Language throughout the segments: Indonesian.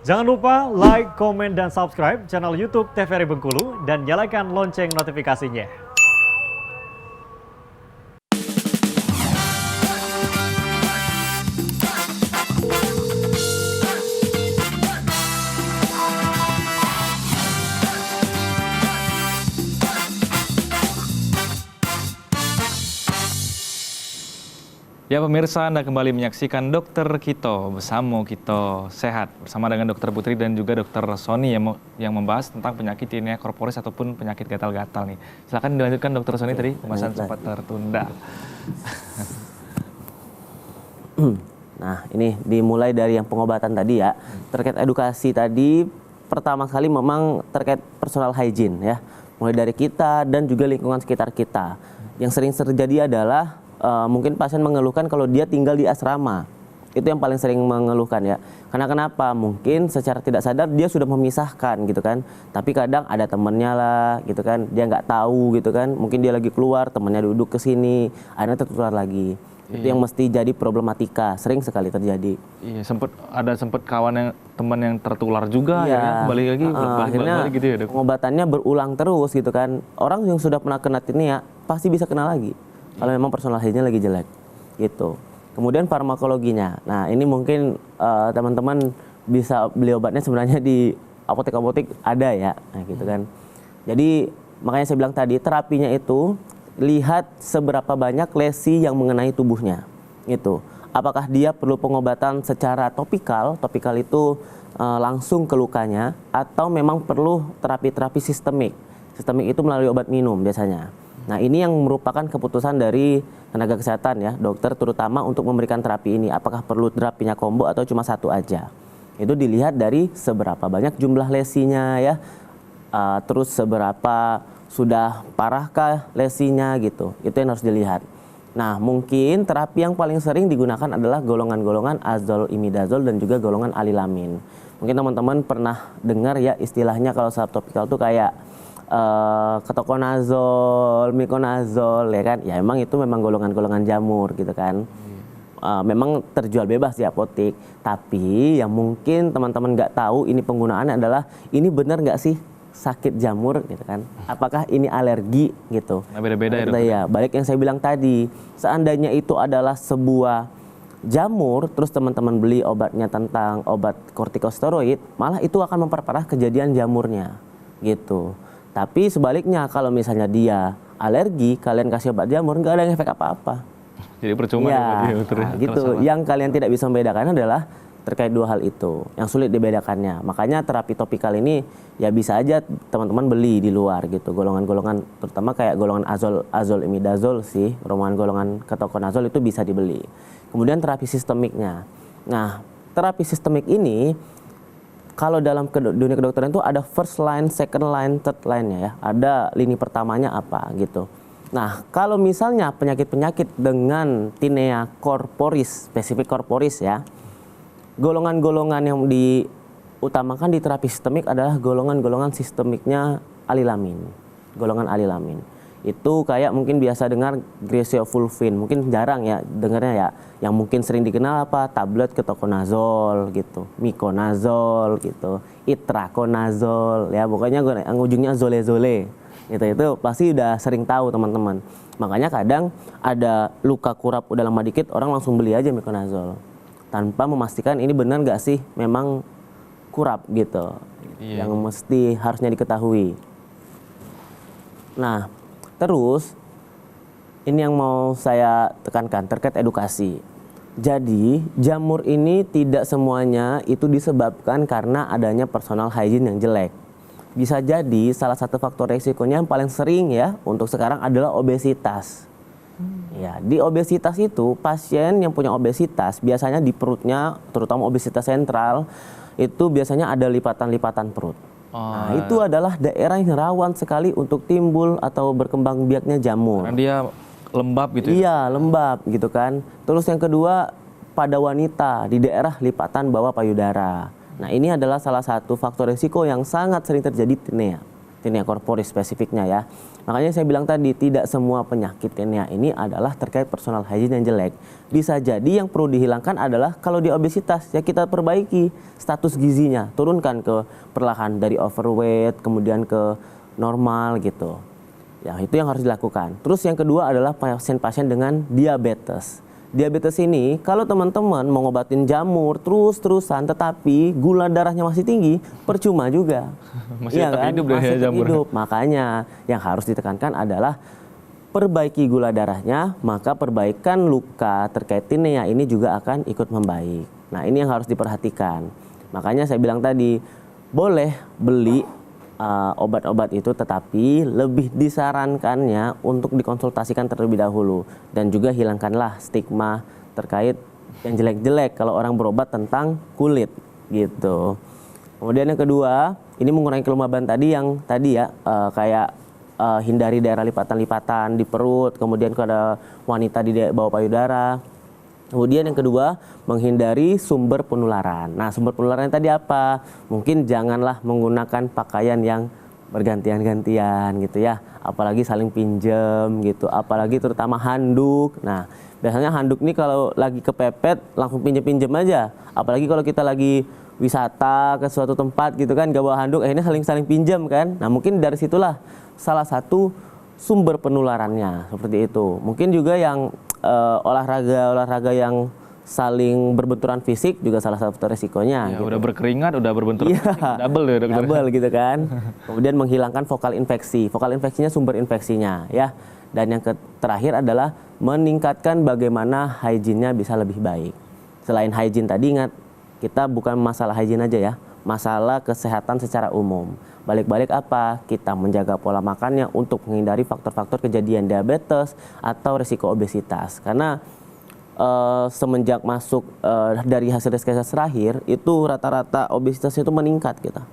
Jangan lupa like, komen, dan subscribe channel YouTube TVRI Bengkulu dan nyalakan lonceng notifikasinya. Ya pemirsa, Anda kembali menyaksikan Dokter Kito bersama Kito Sehat bersama dengan Dokter Putri dan juga Dokter Sony yang membahas tentang penyakit tinea corporis ataupun penyakit gatal-gatal nih. Silakan dilanjutkan Dokter Sony, tadi pembahasan sempat tertunda. Nah, ini dimulai dari yang pengobatan tadi ya. Terkait edukasi tadi, pertama kali memang terkait personal hygiene ya. Mulai dari kita dan juga lingkungan sekitar kita. Yang sering terjadi adalah mungkin pasien mengeluhkan kalau dia tinggal di asrama. Itu yang paling sering mengeluhkan ya. Karena kenapa? Mungkin secara tidak sadar dia sudah memisahkan gitu kan. Tapi kadang ada temennya lah gitu kan. Dia nggak tahu gitu kan. Mungkin dia lagi keluar, temennya duduk ke sini, akhirnya tertular lagi. Itu yang mesti jadi problematika, sering sekali terjadi. Iya, sempat kawan teman yang tertular juga ya, kembali lagi akhirnya balik gitu ya, Dok. Pengobatannya berulang terus gitu kan. Orang yang sudah pernah kena tinea pasti bisa kena lagi. Kalau memang personal hygiene lagi jelek gitu. Kemudian farmakologinya. Nah, ini mungkin teman-teman bisa beli obatnya sebenarnya di apotek-apotek ada ya, nah, gitu kan. Jadi makanya saya bilang tadi terapinya itu lihat seberapa banyak lesi yang mengenai tubuhnya. Gitu. Apakah dia perlu pengobatan secara topikal? Topikal itu langsung ke lukanya atau memang perlu terapi-terapi sistemik. Sistemik itu melalui obat minum biasanya. Nah, ini yang merupakan keputusan dari tenaga kesehatan ya, dokter terutama untuk memberikan terapi ini. Apakah perlu terapinya combo atau cuma satu aja? Itu dilihat dari seberapa banyak jumlah lesinya ya, terus seberapa sudah parahkah lesinya gitu. Itu yang harus dilihat. Nah, mungkin terapi yang paling sering digunakan adalah golongan-golongan azol imidazol dan juga golongan alilamin. Mungkin teman-teman pernah dengar ya istilahnya kalau subtopikal tuh kayak ketokonazol, mikonazol ya kan, ya emang itu memang golongan-golongan jamur gitu kan. Memang terjual bebas di apotek, tapi yang mungkin teman-teman nggak tahu ini penggunaannya adalah ini benar nggak sih sakit jamur gitu kan, apakah ini alergi gitu. Nah, beda-beda ya, ya, balik yang saya bilang tadi, seandainya itu adalah sebuah jamur, terus teman-teman beli obatnya tentang obat kortikosteroid, malah itu akan memperparah kejadian jamurnya gitu. Tapi sebaliknya kalau misalnya dia alergi, kalian kasih obat jamur nggak ada efek apa-apa. Jadi percuma ya, gitu. Yang kalian tidak bisa membedakan adalah terkait dua hal itu, yang sulit dibedakannya. Makanya terapi topikal ini ya bisa aja teman-teman beli di luar gitu. Golongan-golongan terutama kayak golongan azol imidazol sih, golongan ketokonazol itu bisa dibeli. Kemudian terapi sistemiknya. Nah, terapi sistemik ini kalau dalam dunia kedokteran itu ada first line, second line, third line-nya ya. Ada lini pertamanya apa gitu. Nah, kalau misalnya penyakit-penyakit dengan tinea corporis, spesifik corporis ya, golongan-golongan yang diutamakan di terapi sistemik adalah golongan-golongan sistemiknya alilamin. Golongan alilamin. Itu kayak mungkin biasa dengar griseofulvin, mungkin jarang ya dengarnya ya. Yang mungkin sering dikenal apa? Tablet ketokonazol gitu, mikonazol gitu, itrakonazol ya, pokoknya yang ujungnya zole-zole. Itu pasti udah sering tahu teman-teman. Makanya kadang ada luka kurap udah lama dikit orang langsung beli aja mikonazol tanpa memastikan ini benar nggak sih memang kurap gitu. Yang mesti harusnya diketahui. Nah, terus ini yang mau saya tekankan terkait edukasi. Jadi jamur ini tidak semuanya itu disebabkan karena adanya personal hygiene yang jelek. Bisa jadi salah satu faktor resikonya yang paling sering ya untuk sekarang adalah obesitas. Ya, di obesitas itu pasien yang punya obesitas biasanya di perutnya, terutama obesitas sentral, itu biasanya ada lipatan-lipatan perut. Nah, itu adalah daerah yang rawan sekali untuk timbul atau berkembang biaknya jamur. Karena dia lembab gitu ya? Iya, lembab gitu kan. Terus yang kedua, pada wanita di daerah lipatan bawah payudara. Nah, ini adalah salah satu faktor risiko yang sangat sering terjadi tinea. tinea corporis spesifiknya ya. Makanya saya bilang tadi, tidak semua penyakit tinea ini adalah terkait personal hygiene yang jelek. Bisa jadi yang perlu dihilangkan adalah kalau dia obesitas, ya kita perbaiki status gizinya, turunkan ke perlahan dari overweight kemudian ke normal gitu. Ya, itu yang harus dilakukan. Terus yang kedua adalah pasien-pasien dengan diabetes. Diabetes ini kalau teman-teman mau ngobatin jamur terus-terusan tetapi gula darahnya masih tinggi, percuma juga. Masih tetap hidup deh ya Masih tetap jamur. hidup. Makanya yang harus ditekankan adalah perbaiki gula darahnya, maka perbaikan luka terkait tinea ini juga akan ikut membaik. Nah, ini yang harus diperhatikan. Makanya saya bilang tadi, boleh beli obat-obat itu, tetapi lebih disarankannya untuk dikonsultasikan terlebih dahulu. Dan juga hilangkanlah stigma terkait yang jelek-jelek kalau orang berobat tentang kulit gitu. Kemudian yang kedua, ini mengurangi kelembaban tadi yang tadi ya, kayak hindari daerah lipatan-lipatan di perut, kemudian kalau ada wanita di bawah payudara. Kemudian yang kedua, menghindari sumber penularan. Nah, sumber penularan tadi apa? Mungkin janganlah menggunakan pakaian yang bergantian-gantian gitu ya. Apalagi saling pinjem gitu, apalagi terutama handuk. Nah, biasanya handuk ini kalau lagi kepepet langsung pinjem-pinjem aja. Apalagi kalau kita lagi wisata ke suatu tempat gitu kan, gak bawa handuk, akhirnya saling pinjam kan. Nah, mungkin dari situlah salah satu sumber penularannya, seperti itu. Mungkin juga yang olahraga yang saling berbenturan fisik juga salah satu resikonya. Ya, gitu. udah berkeringat, udah berbenturan fisik, double ya dokter. Double gitu kan. Kemudian menghilangkan vokal infeksi. Vokal infeksinya sumber infeksinya ya. Dan yang terakhir adalah meningkatkan bagaimana hygiene-nya bisa lebih baik. Selain hygiene tadi, ingat, kita bukan masalah hygiene aja ya, masalah kesehatan secara umum. Balik-balik apa? Kita menjaga pola makannya untuk menghindari faktor-faktor kejadian diabetes atau risiko obesitas. Karena semenjak masuk dari hasil riset terakhir, itu rata-rata obesitas itu meningkat kita.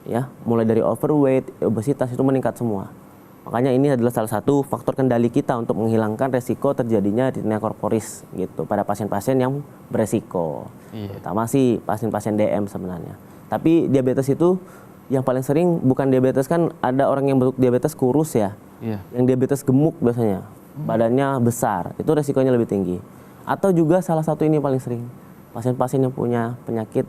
Ya, mulai dari overweight, obesitas itu meningkat semua. Makanya ini adalah salah satu faktor kendali kita untuk menghilangkan resiko terjadinya tinea corporis gitu pada pasien-pasien yang beresiko. Iya. Terutama sih pasien-pasien DM sebenarnya. Tapi diabetes itu yang paling sering bukan diabetes, kan ada orang yang bentuk diabetes kurus ya. Iya. Yang diabetes gemuk biasanya, badannya besar, itu resikonya lebih tinggi. Atau juga salah satu ini paling sering, pasien-pasien yang punya penyakit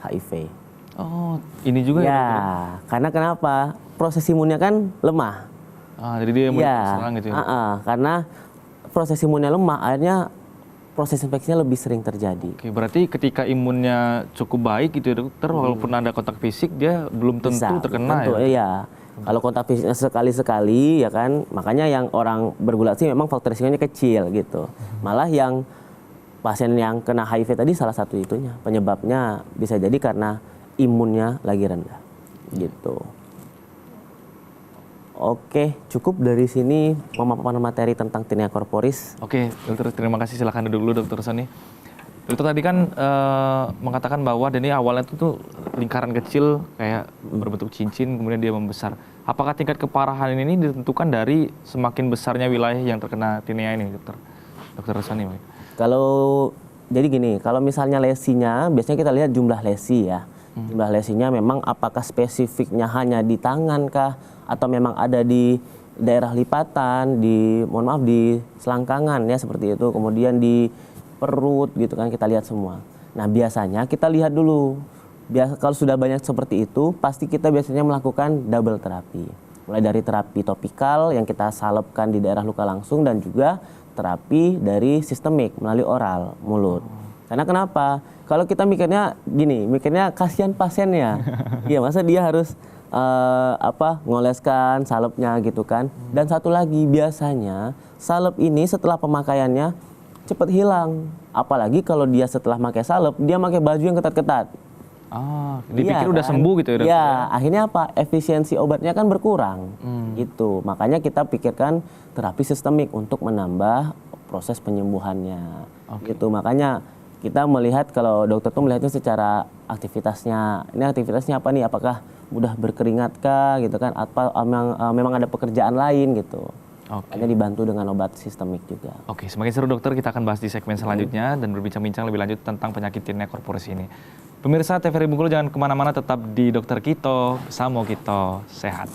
HIV. Oh, ini juga ya, Ya, dokter? karena kenapa? Proses imunnya kan lemah. Jadi dia mudah Ya, terserang gitu ya. karena proses imunnya lemah, akhirnya proses infeksinya lebih sering terjadi. Oke, berarti ketika imunnya cukup baik gitu ya dokter, walaupun ada kontak fisik dia belum tentu Bisa, terkena tentu, ya. iya. Kalau kontak fisiknya sekali-sekali ya kan, makanya yang orang bergulat sih memang faktor risikonya kecil gitu. Malah yang pasien yang kena HIV tadi salah satu itunya, penyebabnya bisa jadi karena imunnya lagi rendah gitu. Oke, cukup dari sini pemaparan materi tentang tinea corporis. Oke, dokter, terima kasih. Silakan duduk dulu, dokter Sony. Dokter tadi kan mengatakan bahwa ini awalnya itu tuh lingkaran kecil kayak berbentuk cincin, kemudian dia membesar. Apakah tingkat keparahan ini ditentukan dari semakin besarnya wilayah yang terkena tinea ini, dokter? Dokter Sony. Kalau jadi gini, kalau misalnya lesinya, biasanya kita lihat jumlah lesi ya. Jumlah lesinya memang apakah spesifiknya hanya di tangan kah, atau memang ada di daerah lipatan, di selangkangan ya seperti itu, kemudian di perut gitu kan, kita lihat semua. Nah, biasanya kita lihat dulu. Kalau sudah banyak seperti itu, pasti kita biasanya melakukan double terapi. Mulai dari terapi topikal yang kita salepkan di daerah luka langsung, dan juga terapi dari sistemik melalui oral, mulut. Karena kenapa? Kalau kita mikirnya gini, mikirnya kasihan pasiennya. Iya, masa dia harus ngoleskan salepnya gitu kan. Dan satu lagi, biasanya salep ini setelah pemakaiannya cepat hilang. Apalagi kalau dia setelah pakai salep, dia pakai baju yang ketat-ketat. Dipikir Iya, udah kan? sembuh gitu ya dokter? Iya, akhirnya apa? Efisiensi obatnya kan berkurang. Gitu. Makanya kita pikirkan terapi sistemik untuk menambah proses penyembuhannya. Gitu. Makanya kita melihat, kalau dokter tuh melihatnya secara aktivitasnya. Ini aktivitasnya apa nih? Apakah mudah berkeringat kah gitu kan? Atau memang ada pekerjaan lain gitu. Hanya dibantu dengan obat sistemik juga. Oke, semakin seru dokter, kita akan bahas di segmen selanjutnya dan berbincang-bincang lebih lanjut tentang penyakit tinea corporis ini. Pemirsa TVRI Bengkulu, jangan kemana-mana, tetap di Dokter Kito, Samo Kito Sehat.